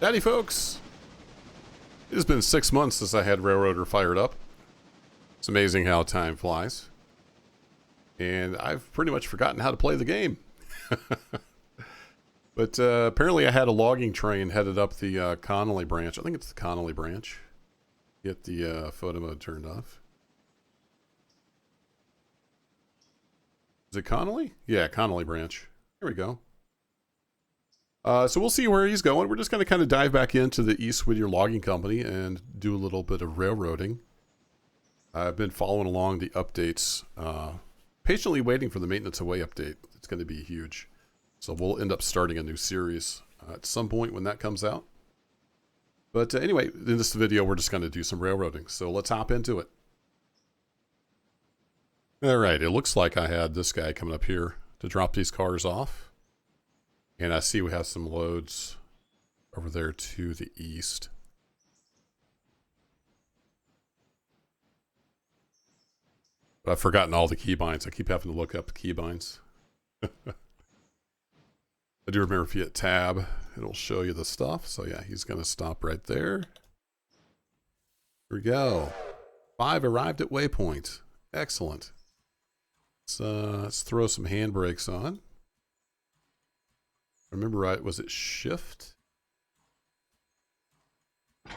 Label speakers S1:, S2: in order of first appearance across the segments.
S1: Howdy, folks. It has been 6 months since I had Railroader fired up. It's amazing how time flies. And I've pretty much forgotten how to play the game. But apparently I had a logging train headed up the Connolly branch. I think it's the Connolly branch. Get the photo mode turned off. Is it Connolly? Yeah, Connolly branch. Here we go. So we'll see where he's going. We're just going to kind of dive back into the East Whittier Logging Company and do a little bit of railroading. I've been following along the updates, patiently waiting for the Maintenance Away update. It's going to be huge. So we'll end up starting a new series at some point when that comes out. But anyway, in this video, we're just going to do some railroading. So let's hop into it. All right, it looks like I had this guy coming up here to drop these cars off. And I see we have some loads over there to the east. But I've forgotten all the keybinds. I keep having to look up the keybinds. I do remember if you hit tab, it'll show you the stuff. So yeah, he's going to stop right there. Here we go. 5 arrived at waypoint. Excellent. Let's throw some handbrakes on. Remember right, was it shift? Did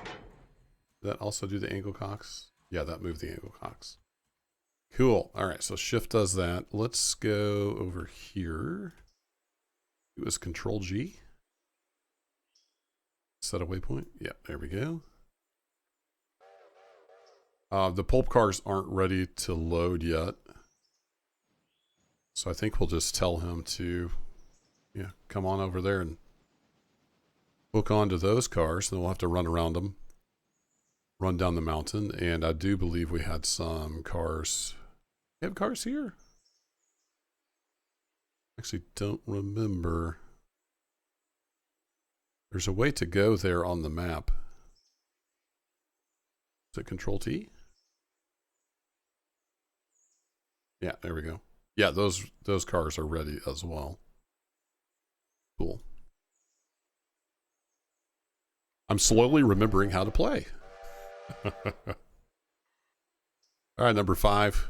S1: that also do the angle cocks? Yeah, that moved the angle cocks. Cool. All right, so shift does that. Let's go over here. It was Control G. Set a waypoint. Yeah, there we go. The pulp cars aren't ready to load yet. So I think we'll just tell him to, yeah, come on over there and hook onto those cars. Then we'll have to run around them, run down the mountain. And I do believe we had some cars. We have cars here? Actually, don't remember. There's a way to go there on the map. Is it Control T? Yeah, there we go. Yeah, those cars are ready as well. Cool. I'm slowly remembering how to play. All right, number 5.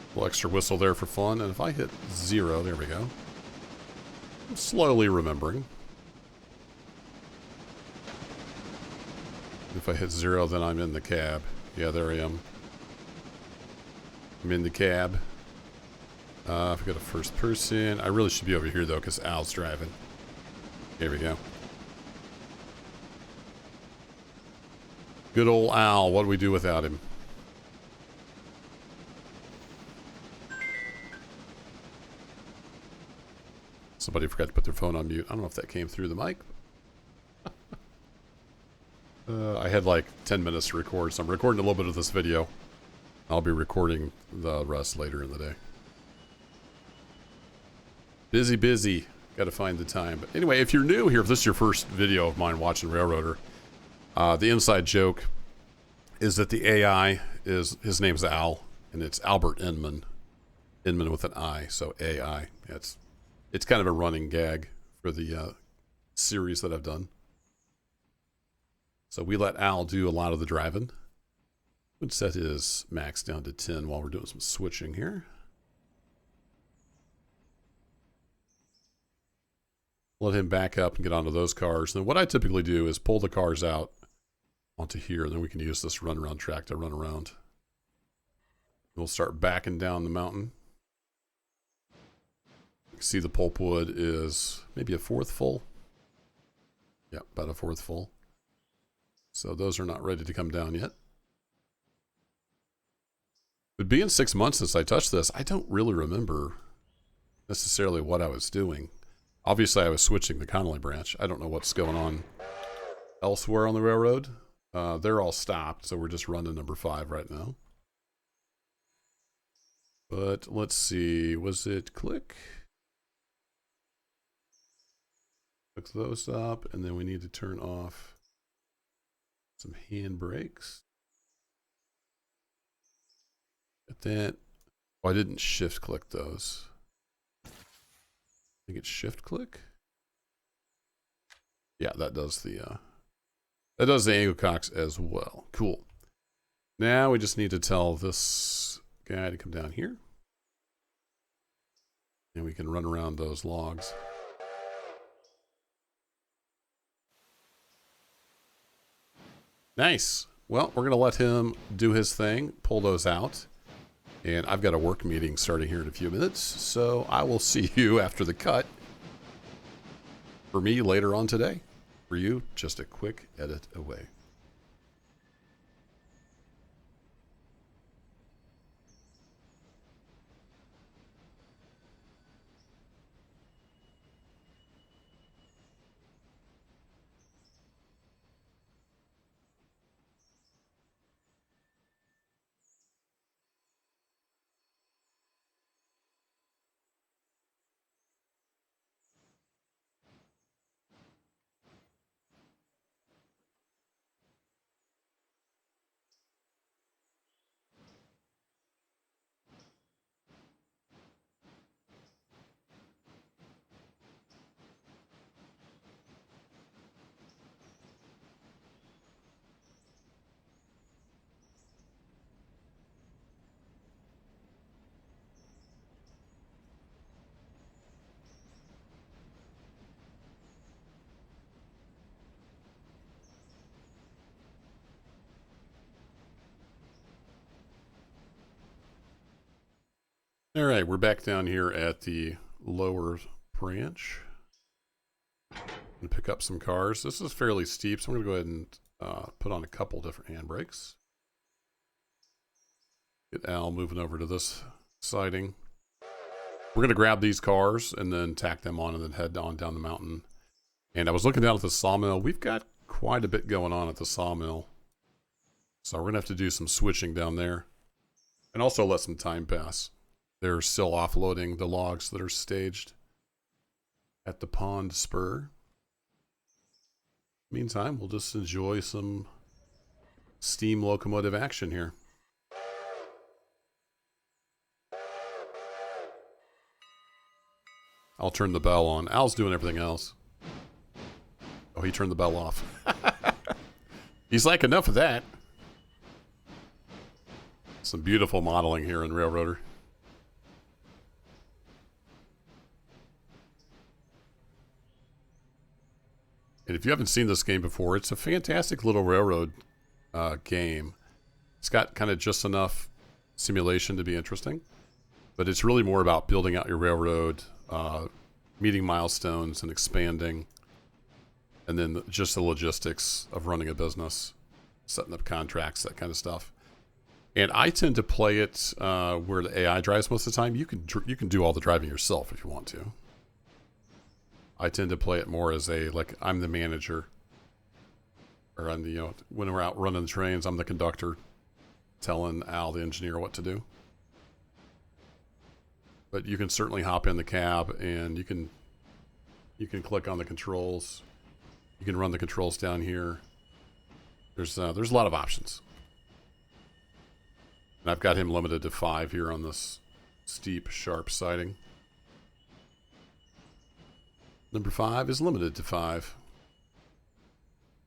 S1: A little extra whistle there for fun. And if I hit 0, there we go. I'm slowly remembering. If I hit 0, then I'm in the cab. Yeah, there I am. I'm in the cab. If I go to first person, I really should be over here though, because Al's driving. Here we go. Good old Al. What do we do without him? Somebody forgot to put their phone on mute. I don't know if that came through the mic. I had like 10 minutes to record, so I'm recording a little bit of this video. I'll be recording the rest later in the day. Busy. Got to find the time. But anyway, if you're new here, if this is your first video of mine watching Railroader, the inside joke is that the AI is, his name's Al, and it's Albert Inman. Inman with an I, so AI. It's kind of a running gag for the series that I've done. So we let Al do a lot of the driving. Would set his max down to 10 while we're doing some switching here. Let him back up and get onto those cars. And then what I typically do is pull the cars out onto here, and then we can use this runaround track to run around. We'll start backing down the mountain. You can see the pulpwood is maybe a 1/4 full. Yeah, about a 1/4 full. So those are not ready to come down yet. But being 6 months since I touched this, I don't really remember necessarily what I was doing. Obviously, I was switching the Connolly branch. I don't know what's going on elsewhere on the railroad. They're all stopped, so we're just running number 5 right now. But let's see, was it click? Hook those up, and then we need to turn off some hand brakes. that. Oh, I didn't shift click those. I think it's shift click. Yeah, that does the angle cocks as well. Cool. Now we just need to tell this guy to come down here. And we can run around those logs. Nice. Well, we're going to let him do his thing, pull those out. And I've got a work meeting starting here in a few minutes, so I will see you after the cut. For me, later on today. For you, just a quick edit away. All right, we're back down here at the lower branch. I'm going to pick up some cars. This is fairly steep, so I'm going to go ahead and put on a couple different handbrakes. Get Al moving over to this siding. We're going to grab these cars and then tack them on and then head on down the mountain. And I was looking down at the sawmill. We've got quite a bit going on at the sawmill. So we're going to have to do some switching down there. And also let some time pass. They're still offloading the logs that are staged at the pond spur. Meantime, we'll just enjoy some steam locomotive action here. I'll turn the bell on. Al's doing everything else. Oh, he turned the bell off. He's like, enough of that. Some beautiful modeling here in Railroader. And if you haven't seen this game before, it's a fantastic little railroad game. It's got kind of just enough simulation to be interesting, but it's really more about building out your railroad, meeting milestones and expanding, and then just the logistics of running a business, setting up contracts, that kind of stuff. And I tend to play it where the AI drives most of the time. You can do all the driving yourself if you want to. I tend to play it more as like I'm the manager, or I'm the, when we're out running the trains, I'm the conductor, telling Al, the engineer, what to do. But you can certainly hop in the cab and you can click on the controls. You can run the controls down here. There's a lot of options. And I've got him limited to 5 here on this steep, sharp siding. Number 5 is limited to 5.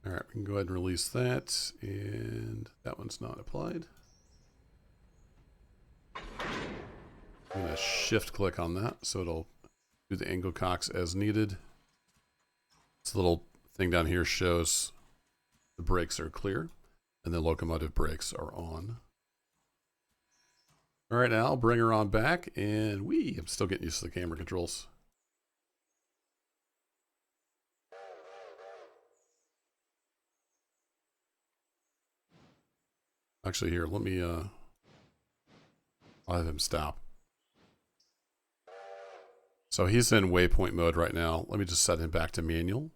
S1: All right, we can go ahead and release that, and that one's not applied. I'm going to shift click on that so it'll do the angle cocks as needed. This little thing down here shows the brakes are clear and the locomotive brakes are on. All right, Al, bring her on back, and I'm still getting used to the camera controls. Actually, here, let me, I'll have him stop. So he's in waypoint mode right now. Let me just set him back to manual.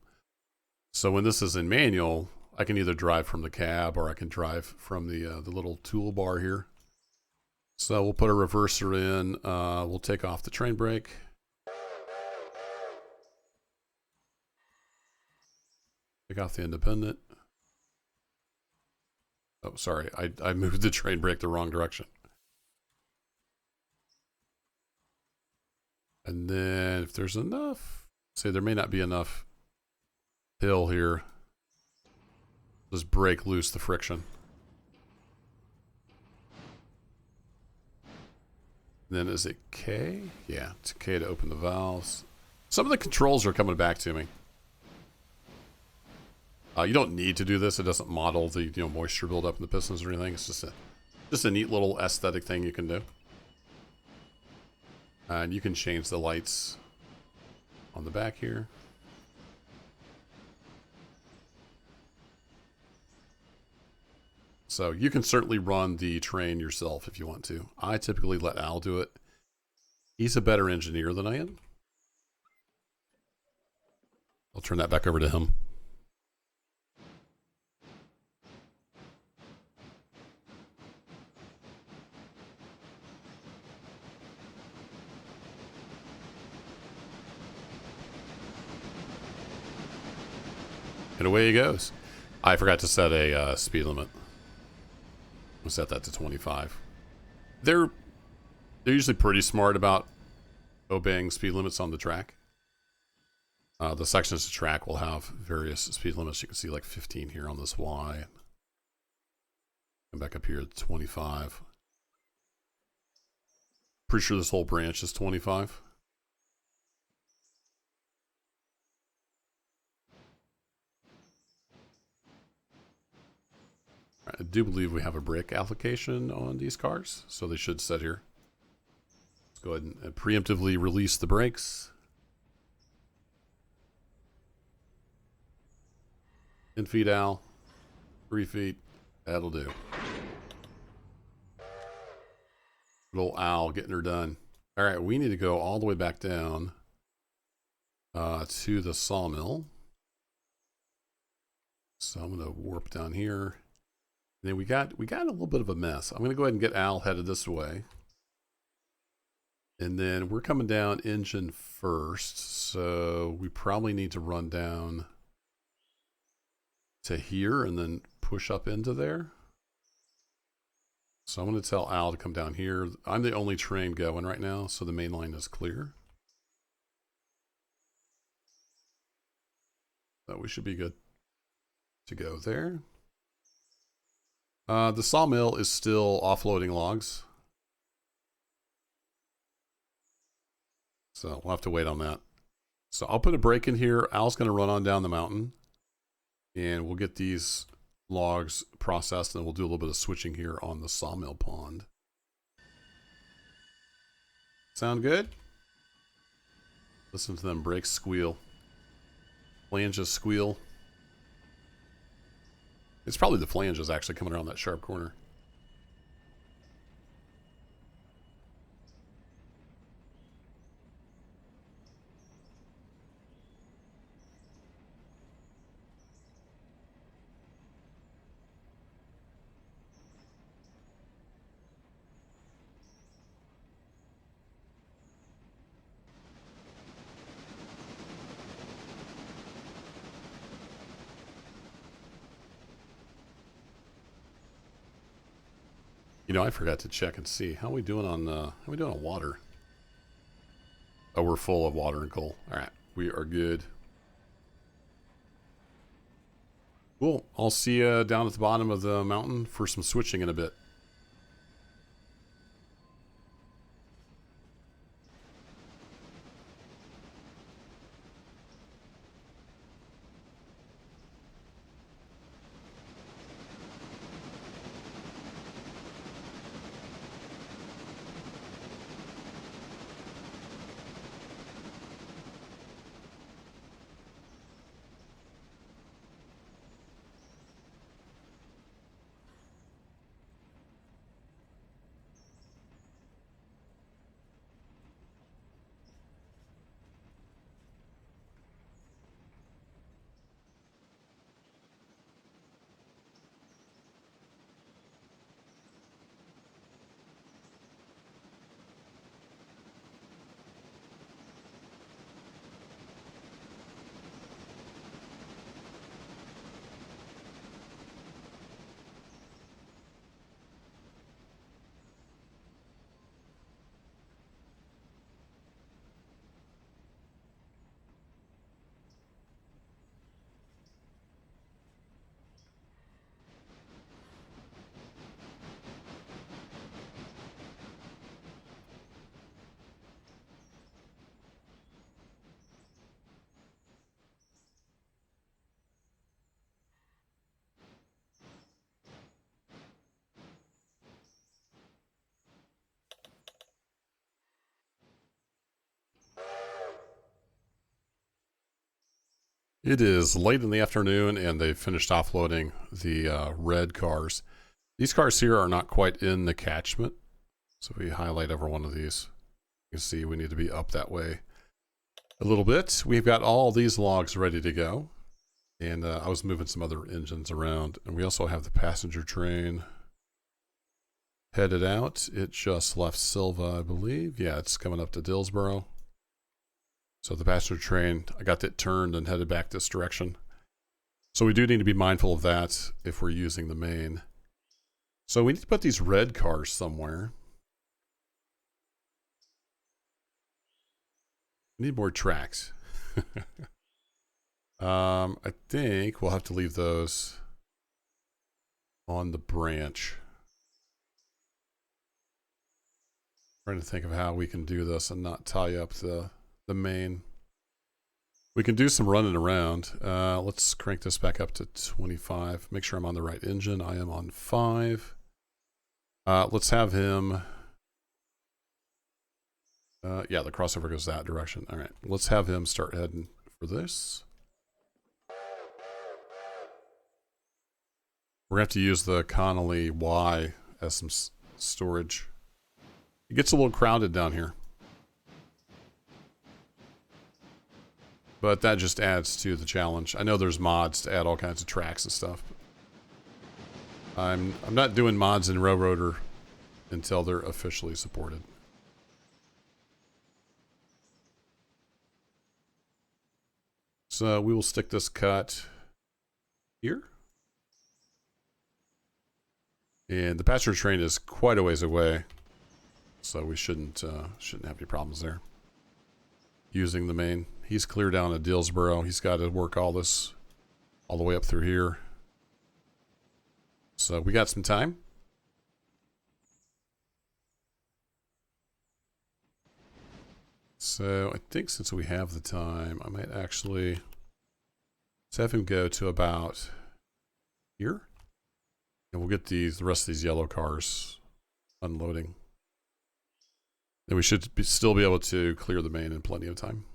S1: So when this is in manual, I can either drive from the cab or I can drive from the little toolbar here. So we'll put a reverser in. We'll take off the train brake. Take off the independent. Oh, sorry. I moved the train brake the wrong direction. And then if there's enough, say there may not be enough hill here, just break loose the friction. And then is it K? Yeah, it's K to open the valves. Some of the controls are coming back to me. You don't need to do this. It doesn't model the moisture buildup in the pistons or anything. It's just a neat little aesthetic thing you can do. And you can change the lights on the back here. So you can certainly run the train yourself if you want to. I typically let Al do it. He's a better engineer than I am. I'll turn that back over to him. And away he goes. I forgot to set a speed limit. We'll set that to 25. They're usually pretty smart about obeying speed limits on the track. The sections of track will have various speed limits. You can see like 15 here on this Y. And back up here at 25. Pretty sure this whole branch is 25. I do believe we have a brake application on these cars, so they should set here. Let's go ahead and preemptively release the brakes. 10 feet, Al. 3 feet. That'll do. Little Al getting her done. All right, we need to go all the way back down to the sawmill. So I'm going to warp down here. And then we got a little bit of a mess. I'm going to go ahead and get Al headed this way. And then we're coming down engine first. So we probably need to run down to here and then push up into there. So I'm going to tell Al to come down here. I'm the only train going right now, so the main line is clear. So we should be good to go there. The sawmill is still offloading logs. So we'll have to wait on that. So I'll put a break in here. Al's going to run on down the mountain. And we'll get these logs processed, and we'll do a little bit of switching here on the sawmill pond. Sound good? Listen to them brakes squeal. Flanges squeal. It's probably the flanges actually coming around that sharp corner. You know, I forgot to check and see how we doing on water. Oh, we're full of water and coal. All right, we are good. Cool. I'll see you down at the bottom of the mountain for some switching in a bit. It is late in the afternoon, and they've finished offloading the red cars. These cars here are not quite in the catchment. So if we highlight over one of these, you can see we need to be up that way a little bit. We've got all these logs ready to go. And I was moving some other engines around. And we also have the passenger train headed out. It just left Silva, I believe. Yeah, it's coming up to Dillsboro. So the passenger train, I got it turned and headed back this direction. So we do need to be mindful of that if we're using the main. So we need to put these red cars somewhere. We need more tracks. I think we'll have to leave those on the branch. Trying to think of how we can do this and not tie up the main. We can do some running around. Let's crank this back up to 25. Make sure I'm on the right engine. I am on 5. Let's have him. Yeah, the crossover goes that direction. All right, let's have him start heading for this. We're going to have to use the Connolly Y as some storage. It gets a little crowded down here. But that just adds to the challenge. I know there's mods to add all kinds of tracks and stuff. I'm not doing mods in Railroader until they're officially supported. So we will stick this cut here. And the passenger train is quite a ways away, so we shouldn't have any problems there. Using the main. He's clear down at Dillsboro. He's got to work all this all the way up through here. So we got some time. So I think since we have the time, I might actually let's have him go to about here. And we'll get the rest of these yellow cars unloading. And we should still be able to clear the main in plenty of time.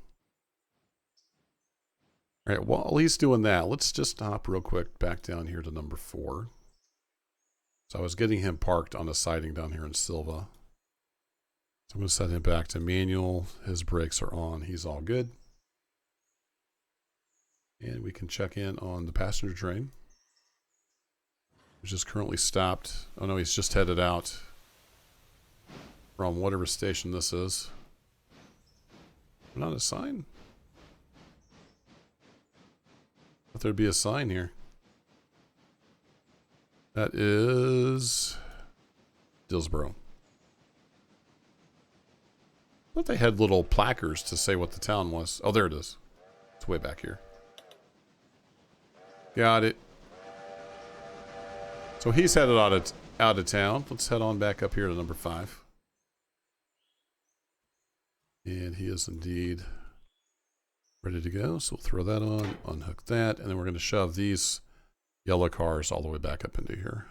S1: All right, while he's doing that, let's just hop real quick back down here to number 4. So I was getting him parked on a siding down here in Silva. So I'm going to set him back to manual. His brakes are on. He's all good. And we can check in on the passenger train, which is currently stopped. Oh no, he's just headed out from whatever station this is. Not a sign? Thought there'd be a sign here. That is Dillsboro. I thought they had little placards to say what the town was. Oh, there it is. It's way back here. Got it. So he's headed out of town. Let's head on back up here to number 5. And he is indeed ready to go. So we'll throw that on, unhook that, and then we're going to shove these yellow cars all the way back up into here.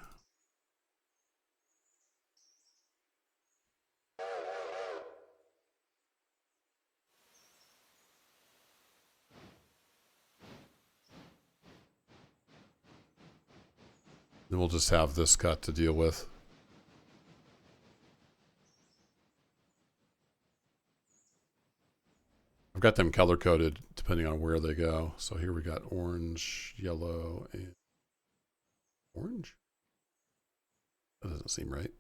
S1: Then we'll just have this cut to deal with. I've got them color coded depending on where they go. So here we got orange, yellow, and orange. That doesn't seem right.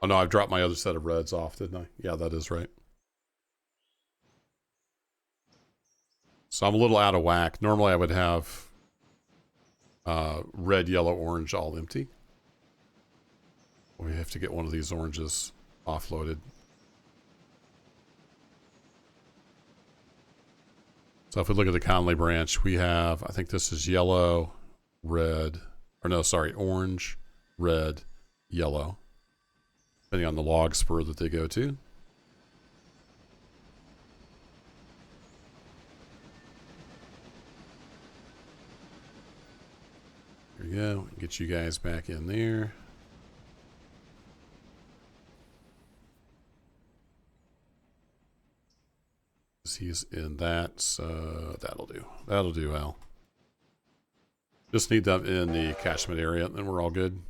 S1: Oh no, I've dropped my other set of reds off, didn't I? Yeah, that is right. So I'm a little out of whack. Normally I would have red, yellow, orange all empty. We have to get one of these oranges offloaded. So if we look at the Conley branch, we have, I think this is yellow, red, or no, sorry, orange, red, yellow, depending on the log spur that they go to. There we go. Get you guys back in there. he's in that, so that'll do. That'll do, Al. Just need them in the catchment area, and then we're all good.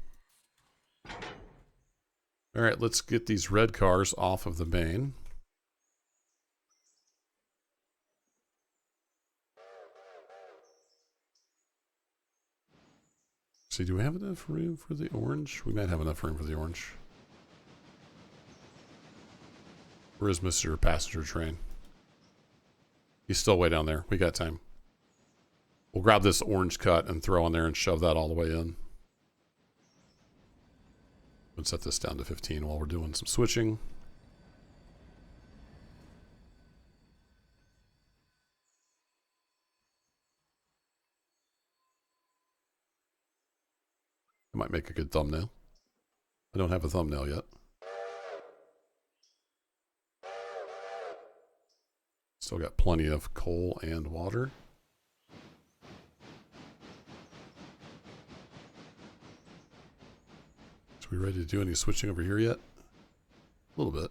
S1: All right, let's get these red cars off of the main. See, do we have enough room for the orange? We might have enough room for the orange. Where is Mr. Passenger Train? He's still way down there. We got time. We'll grab this orange cut and throw on there and shove that all the way in. And set this down to 15 while we're doing some switching. I might make a good thumbnail. I don't have a thumbnail yet. Still got plenty of coal and water. So we ready to do any switching over here yet? A little bit.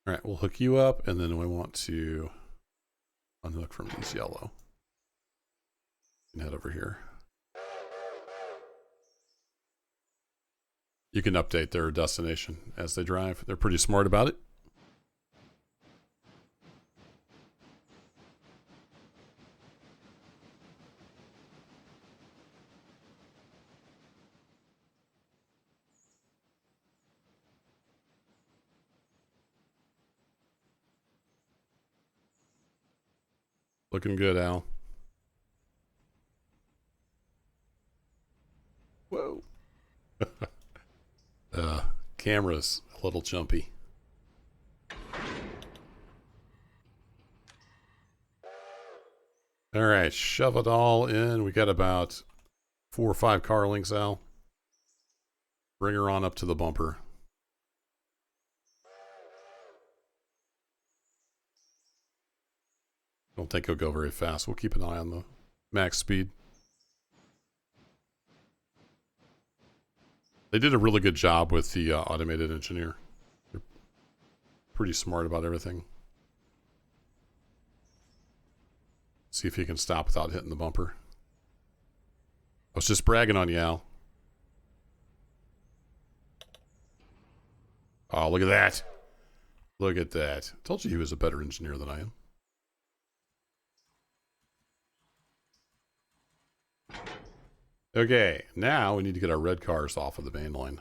S1: All right, we'll hook you up, and then we want to unhook from these yellow. And head over here. You can update their destination as they drive. They're pretty smart about it. Looking good, Al. Whoa. Camera's a little jumpy. All right, shove it all in. We got about 4 or 5 car links, Al. Bring her on up to the bumper. Don't think it'll go very fast. We'll keep an eye on the max speed. They did a really good job with the automated engineer. They're pretty smart about everything. See if you can stop without hitting the bumper. I was just bragging on you, Al. Oh, look at that. Look at that. Told you he was a better engineer than I am. Okay, now we need to get our red cars off of the main line.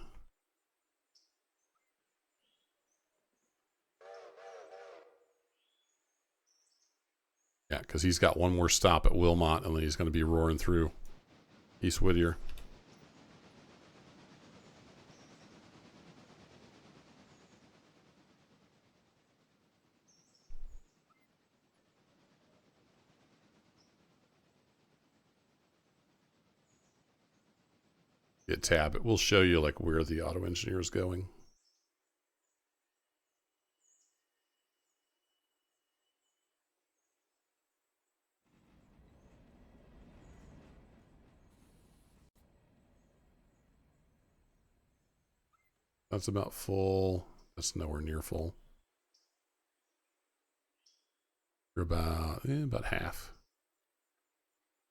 S1: Yeah, because he's got one more stop at Wilmot, and then he's going to be roaring through East Whittier. Hit tab. It will show you like where the auto engineer is going. That's about full. That's nowhere near full. We're about half.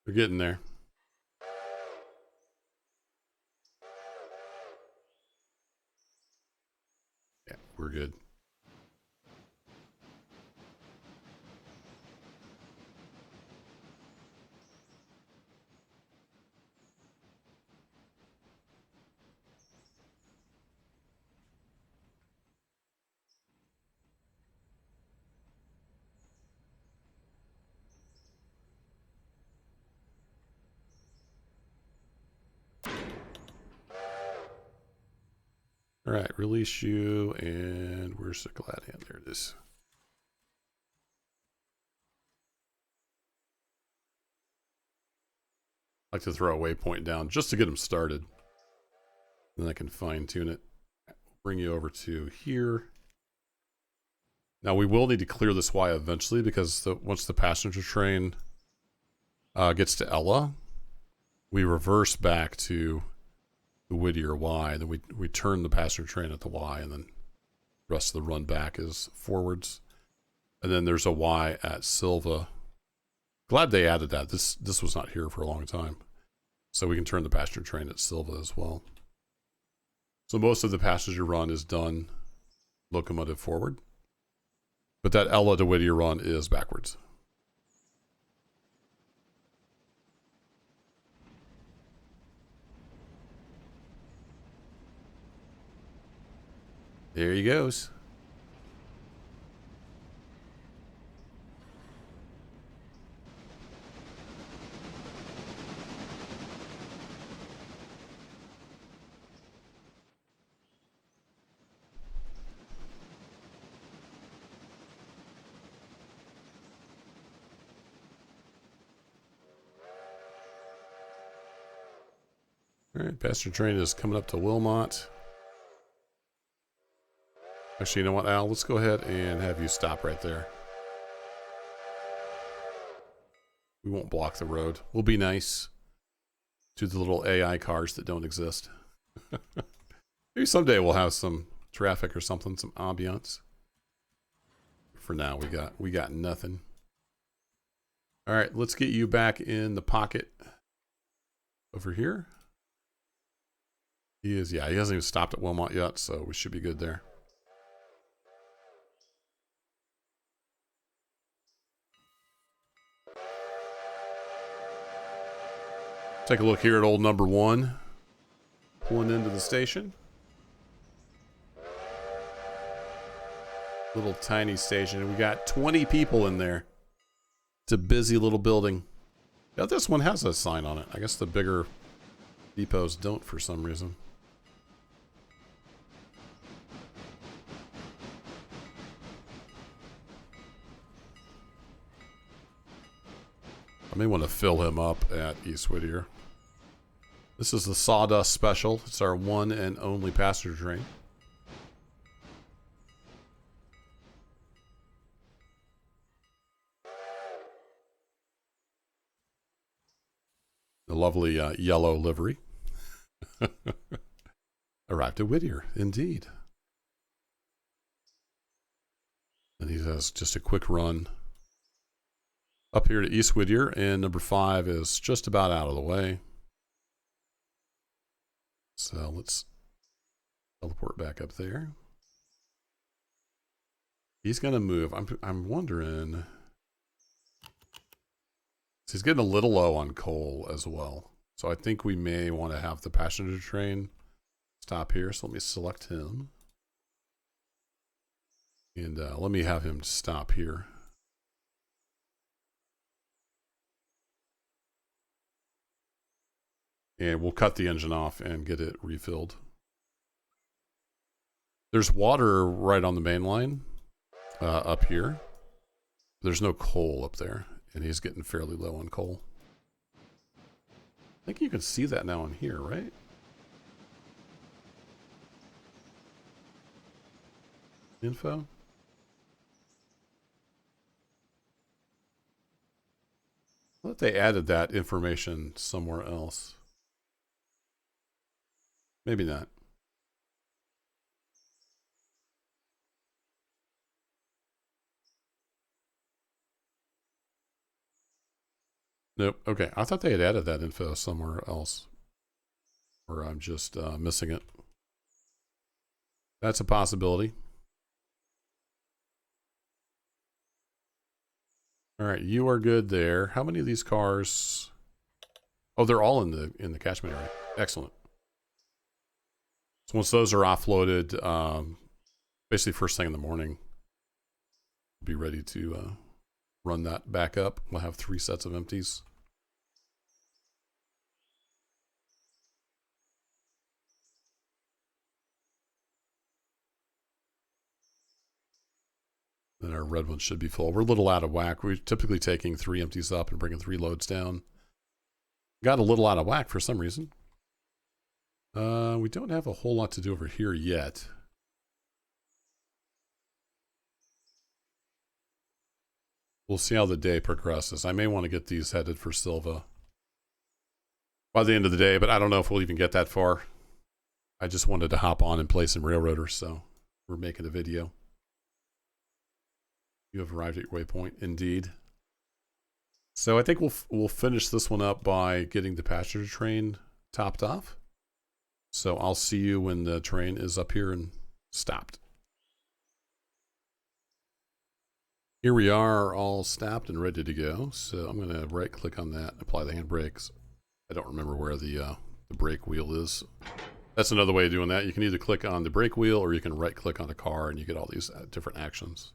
S1: We're getting there. Yeah, we're good. All right, release you, and where's the Gladian? There it is. I like to throw a waypoint down just to get them started. Then I can fine tune it. Bring you over to here. Now we will need to clear this Y eventually because once the passenger train gets to Ella, we reverse back to the Whittier Y. Then we turn the passenger train at the Y, and then the rest of the run back is forwards. And then there's a Y at Silva. Glad they added that. This was not here for a long time. So we can turn the passenger train at Silva as well. So most of the passenger run is done locomotive forward. But that Ella to Whittier run is backwards. There he goes. All right, passenger train is coming up to Wilmot. Actually, you know what, Al? Let's go ahead and have you stop right there. We won't block the road. We'll be nice to the little AI cars that don't exist. Maybe someday we'll have some traffic or something, some ambiance. For now, we got nothing. All right, let's get you back in the pocket over here. He hasn't even stopped at Wilmot yet, so we should be good there. Take a look here at old number 1. Pulling into the station. Little tiny station. And we got 20 people in there. It's a busy little building. Yeah, this one has a sign on it. I guess the bigger depots don't for some reason. I may want to fill him up at East Whittier. This is the Sawdust Special. It's our one and only passenger train. The lovely yellow livery. Arrived at Whittier, indeed. And he has just a quick run up here to East Whittier, and number 5 is just about out of the way. So let's teleport back up there. He's gonna move. I'm wondering. He's getting a little low on coal as well. So I think we may want to have the passenger train stop here. So let me select him. And let me have him stop here. And we'll cut the engine off and get it refilled. There's water right on the main line up here. There's no coal up there. And he's getting fairly low on coal. I think you can see that now in here, right? Info. I thought they added that information somewhere else. Maybe not. Nope. Okay. I thought they had added that info somewhere else. Or I'm just missing it. That's a possibility. All right, you are good there. How many of these cars? Oh, they're all in the catchment area. Excellent. So once those are offloaded, basically first thing in the morning, we'll be ready to run that back up. We'll have 3 sets of empties. Then our red ones should be full. We're a little out of whack. We're typically taking 3 empties up and bringing 3 loads down. Got a little out of whack for some reason. We don't have a whole lot to do over here yet. We'll see how the day progresses. I may want to get these headed for Silva. by the end of the day, but I don't know if we'll even get that far. I just wanted to hop on and play some railroaders, so we're making a video. You have arrived at your waypoint, indeed. So I think we'll finish this one up by getting the passenger train topped off. So I'll see you when the train is up here and stopped. Here we are, all stopped and ready to go. So I'm going to right click on that and apply the handbrakes. I don't remember where the brake wheel is. That's another way of doing that. You can either click on the brake wheel or you can right click on the car and you get all these different actions.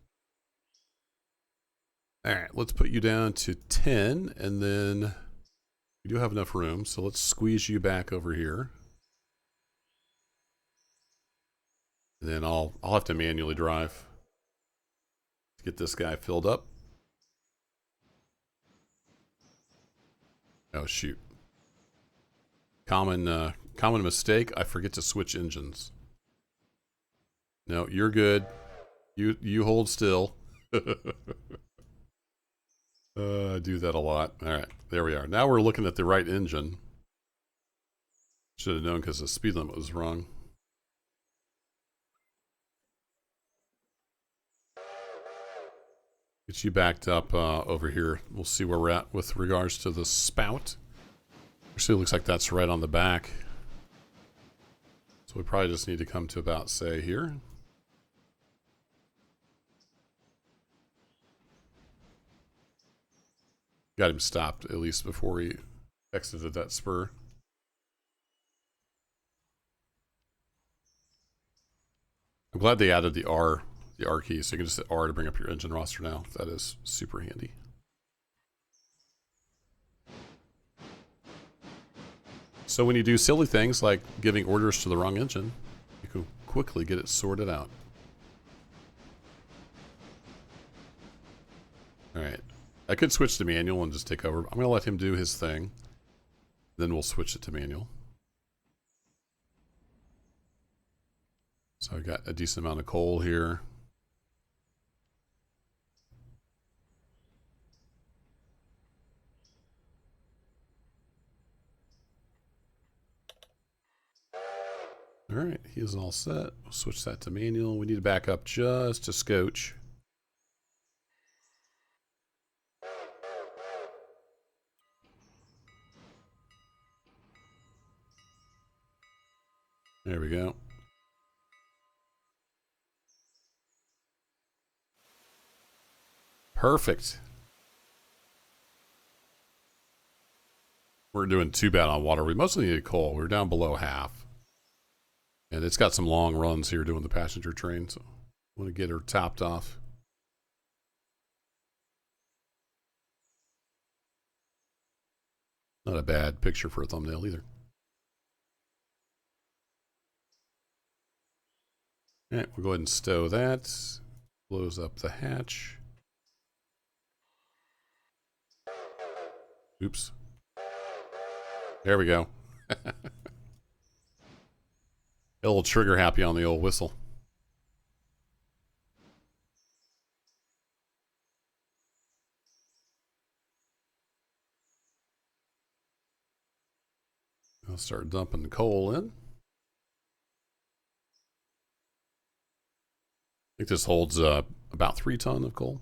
S1: All right, let's put you down to 10 and then we do have enough room. So let's squeeze you back over here. And then I'll have to manually drive to get this guy filled up. Oh shoot. Common mistake. I forget to switch engines. No, you're good. You hold still. I do that a lot. All right, there we are. Now we're looking at the right engine. Should have known because the speed limit was wrong. Get you backed up over here. We'll see where we're at with regards to the spout. Actually, it looks like that's right on the back. So we probably just need to come to about, say, here. Got him stopped, at least before he exited that spur. I'm glad they added the R key, so you can just hit R to bring up your engine roster now. That is super handy. So when you do silly things like giving orders to the wrong engine, you can quickly get it sorted out. All right. I could switch to manual and just take over. I'm going to let him do his thing. Then we'll switch it to manual. So I got a decent amount of coal here. All right, he is all set. We'll switch that to manual. We need to back up just a scotch. There we go. Perfect. We're doing too bad on water. We mostly needed coal. We're down below half. And it's got some long runs here doing the passenger train, so I want to get her topped off. Not a bad picture for a thumbnail either. All right, we'll go ahead and stow that. Close up the hatch. Oops. There we go. A little trigger happy on the old whistle. I'll start dumping the coal in. I think this holds about 3 tons of coal.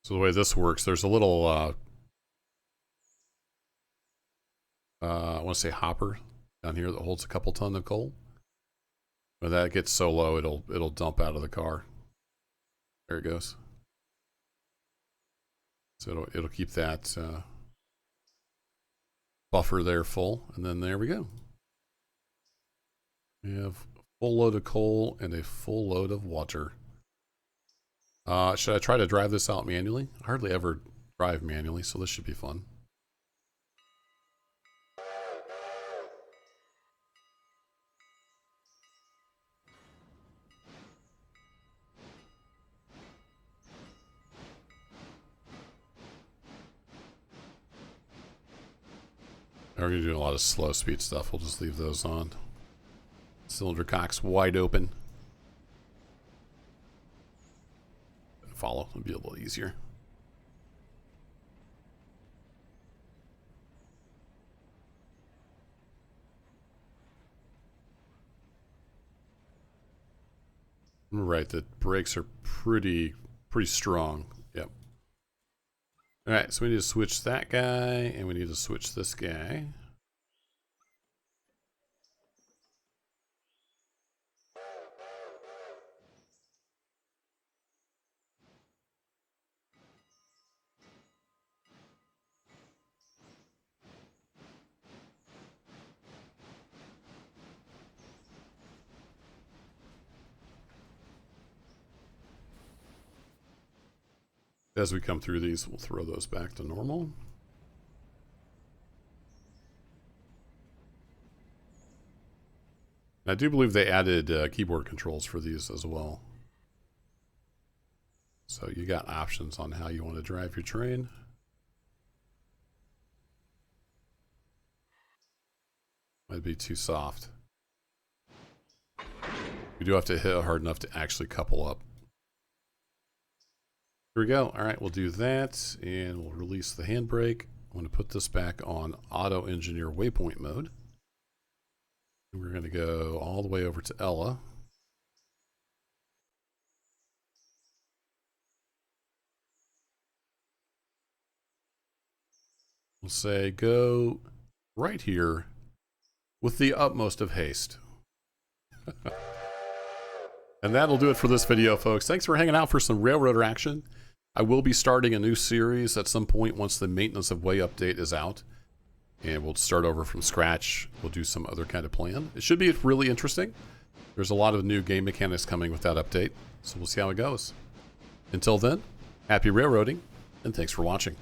S1: So the way this works, there's a little, I want to say hopper down here that holds a couple tons of coal. When that gets so low, it'll dump out of the car. There it goes. So it'll keep that buffer there full, and then there we go. We have a full load of coal and a full load of water. Should I try to drive this out manually? I hardly ever drive manually, so this should be fun. We're going to do a lot of slow speed stuff. We'll just leave those on. Cylinder cocks wide open. Follow would be a little easier. Right, the brakes are pretty strong. Yep. All right, so we need to switch that guy, and we need to switch this guy. As we come through these, we'll throw those back to normal. I do believe they added keyboard controls for these as well. So you got options on how you want to drive your train. Might be too soft. You do have to hit hard enough to actually couple up. Here we go. All right, we'll do that, and we'll release the handbrake. I'm going to put this back on auto engineer waypoint mode. And we're going to go all the way over to Ella. We'll say go right here with the utmost of haste. And that'll do it for this video, folks. Thanks for hanging out for some Railroader action. I will be starting a new series at some point once the Maintenance of Way update is out. And we'll start over from scratch. We'll do some other kind of plan. It should be really interesting. There's a lot of new game mechanics coming with that update. So we'll see how it goes. Until then, happy railroading, and thanks for watching.